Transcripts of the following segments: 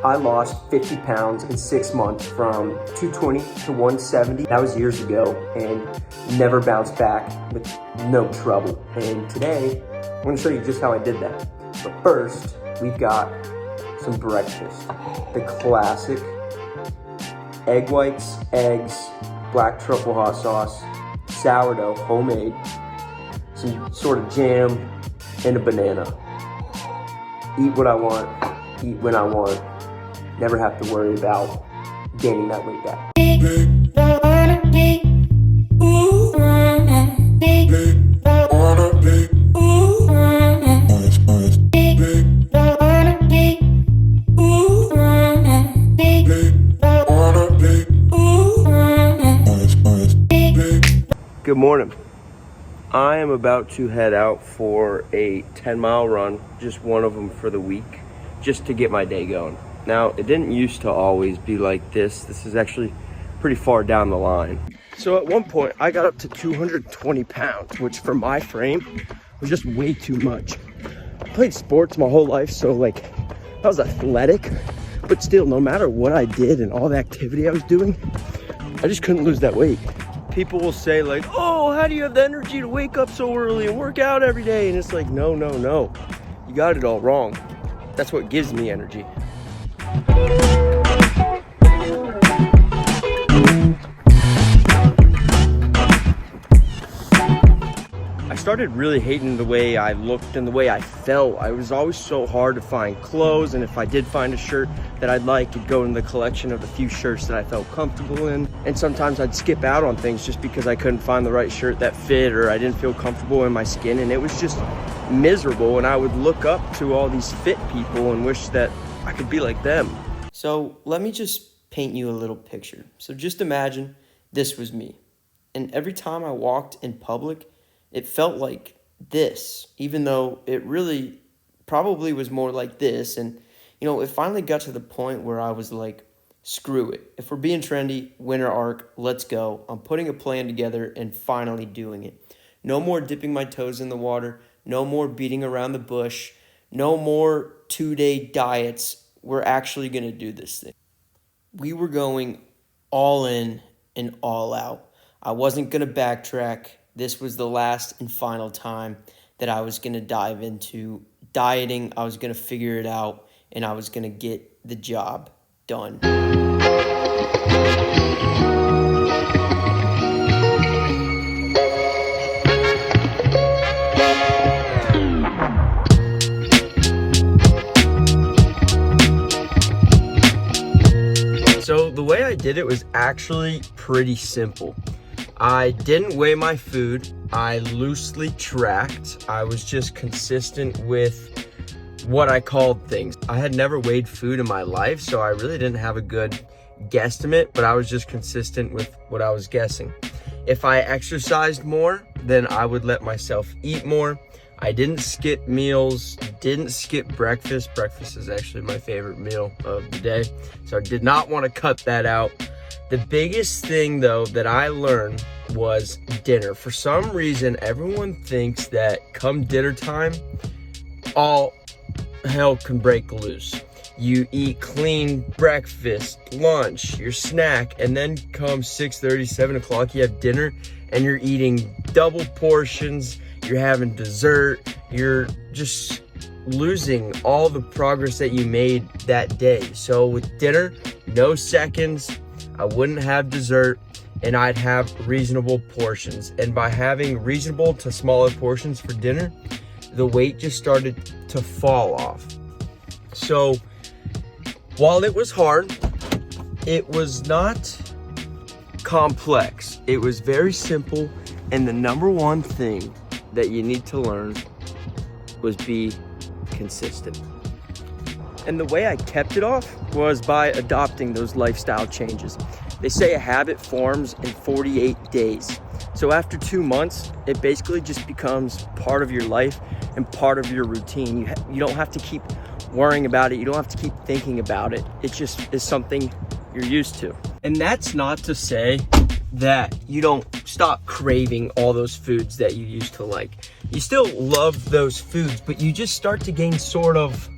I lost 50 pounds in 6 months from 220 to 170. That was years ago, and never bounced back with no trouble. And today, I'm gonna show you just how I did that. But first, we've got some breakfast. The classic egg whites, eggs, black truffle hot sauce, sourdough, homemade, some sort of jam, and a banana. Eat what I want, eat when I want. Never have to worry about gaining that weight back. Good morning. I am about to head out for a 10-mile run, just one of them for the week, just to get my day going. Now, it didn't used to always be like this. This is actually pretty far down the line. So at one point, I got up to 220 pounds, which for my frame was just way too much. I played sports my whole life, so like, I was athletic, but still, no matter what I did and all the activity I was doing, I just couldn't lose that weight. People will say like, oh, how do you have the energy to wake up so early and work out every day? And it's like, no. You got it all wrong. That's what gives me energy. I started really hating the way I looked and the way I felt. I was always so hard to find clothes, and if I did find a shirt that I'd like, it'd go in the collection of the few shirts that I felt comfortable in. And sometimes I'd skip out on things just because I couldn't find the right shirt that fit, or I didn't feel comfortable in my skin, and it was just miserable. And I would look up to all these fit people and wish that I could be like them. So let me just paint you a little picture. So just imagine this was me. And every time I walked in public, it felt like this, even though it really probably was more like this. And, you know, it finally got to the point where I was like, screw it. If we're being trendy, winter arc, let's go. I'm putting a plan together and finally doing it. No more dipping my toes in the water. No more beating around the bush. No more 2-day diets. We're actually going to do this thing. We were going all in and all out. I wasn't going to backtrack. This was the last and final time that I was going to dive into dieting. I was going to figure it out, and I was going to get the job done. So the way I did it was actually pretty simple. I didn't weigh my food. I loosely tracked. I was just consistent with what I called things. I had never weighed food in my life, so I really didn't have a good guesstimate, but I was just consistent with what I was guessing. If I exercised more, then I would let myself eat more. I didn't skip meals, didn't skip breakfast. Breakfast is actually my favorite meal of the day, so I did not want to cut that out. The biggest thing, though, that I learned was dinner. For some reason, everyone thinks that come dinner time, all hell can break loose. You eat clean breakfast, lunch, your snack, and then come 6:30, 7 o'clock, you have dinner, and you're eating double portions, you're having dessert, you're just losing all the progress that you made that day. So with dinner, no seconds, I wouldn't have dessert, and I'd have reasonable portions. And by having reasonable to smaller portions for dinner, the weight just started to fall off. So while it was hard, it was not complex. It was very simple, and the number one thing that you need to learn was be consistent. And the way I kept it off was by adopting those lifestyle changes. They say a habit forms in 48 days. So after 2 months, it basically just becomes part of your life and part of your routine. You don't have to keep worrying about it. You don't have to keep thinking about it. It just is something you're used to. And that's not to say that you don't stop craving all those foods that you used to like. You still love those foods, but you just start to gain sort of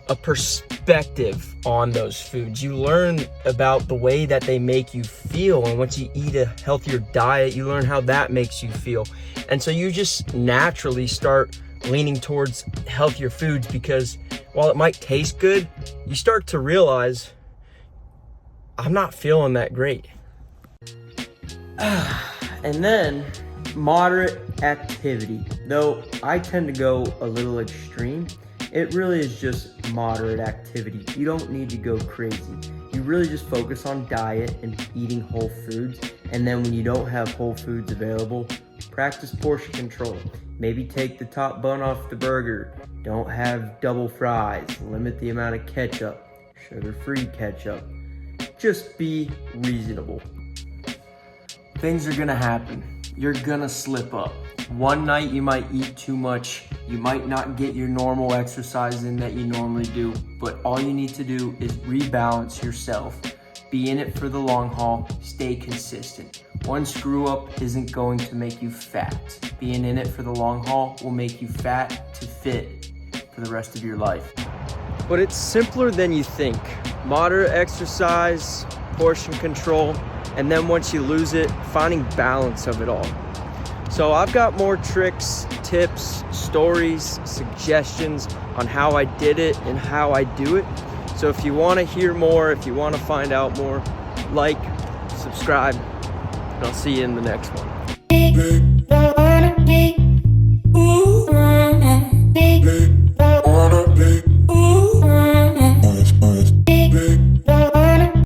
a perspective on those foods. You learn about the way that they make you feel. And once you eat a healthier diet, you learn how that makes you feel. And so you just naturally start leaning towards healthier foods, because while it might taste good, you start to realize, I'm not feeling that great. And then moderate activity. Though I tend to go a little extreme, it really is just moderate activity. You don't need to go crazy. You really just focus on diet and eating whole foods. And then when you don't have whole foods available, practice portion control. Maybe take the top bun off the burger. Don't have double fries. Limit the amount of ketchup, sugar-free ketchup. Just be reasonable. Things are gonna happen. You're gonna slip up. One night you might eat too much. You might not get your normal exercise in that you normally do, but all you need to do is rebalance yourself. Be in it for the long haul. Stay consistent. One screw up isn't going to make you fat. Being in it for the long haul will make you fat to fit for the rest of your life. But it's simpler than you think. Moderate exercise, portion control, and then once you lose it, finding balance of it all. So I've got more tricks, tips, stories, suggestions on how I did it and how I do it. So if you want to hear more, if you want to find out more, like, subscribe, and I'll see you in the next one.